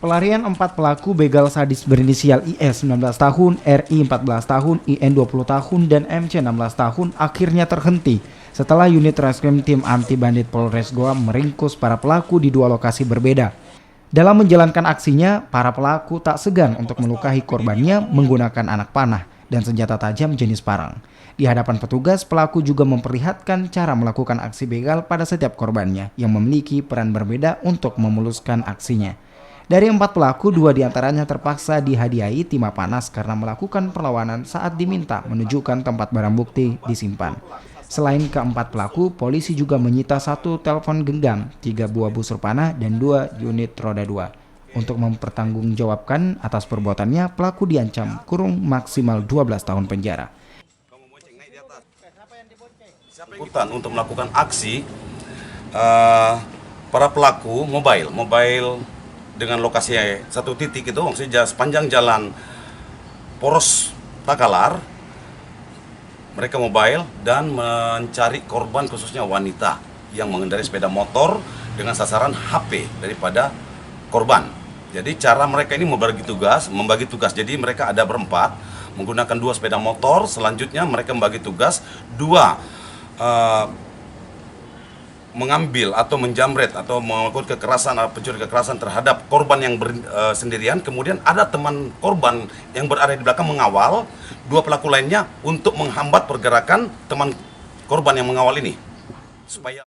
Pelarian 4 pelaku begal sadis berinisial IS 19 tahun, RI 14 tahun, IN 20 tahun, dan MC 16 tahun akhirnya terhenti setelah unit reskrim tim anti bandit Polres Goa meringkus para pelaku di 2 lokasi berbeda. Dalam menjalankan aksinya, para pelaku tak segan untuk melukai korbannya menggunakan anak panah dan senjata tajam jenis parang. Di hadapan petugas, pelaku juga memperlihatkan cara melakukan aksi begal pada setiap korbannya yang memiliki peran berbeda untuk memuluskan aksinya. Dari 4 pelaku, 2 diantaranya terpaksa dihadiahi timah panas karena melakukan perlawanan saat diminta menunjukkan tempat barang bukti disimpan. Selain keempat pelaku, polisi juga menyita 1 telepon genggam, 3 buah busur panah, dan 2 unit roda 2. Untuk mempertanggungjawabkan atas perbuatannya, pelaku diancam kurung maksimal 12 tahun penjara. Untuk melakukan aksi, para pelaku mobile dengan lokasi satu titik itu, maksudnya sepanjang jalan Poros Takalar, mereka mobile dan mencari korban khususnya wanita yang mengendarai sepeda motor dengan sasaran HP daripada korban. Jadi cara mereka ini membagi tugas. Jadi mereka ada berempat menggunakan 2 sepeda motor. Selanjutnya mereka membagi tugas 2 mengambil atau menjamret atau melakukan pencuri kekerasan terhadap korban yang sendirian. Kemudian ada teman korban yang berada di belakang mengawal 2 pelaku lainnya untuk menghambat pergerakan teman korban yang mengawal ini supaya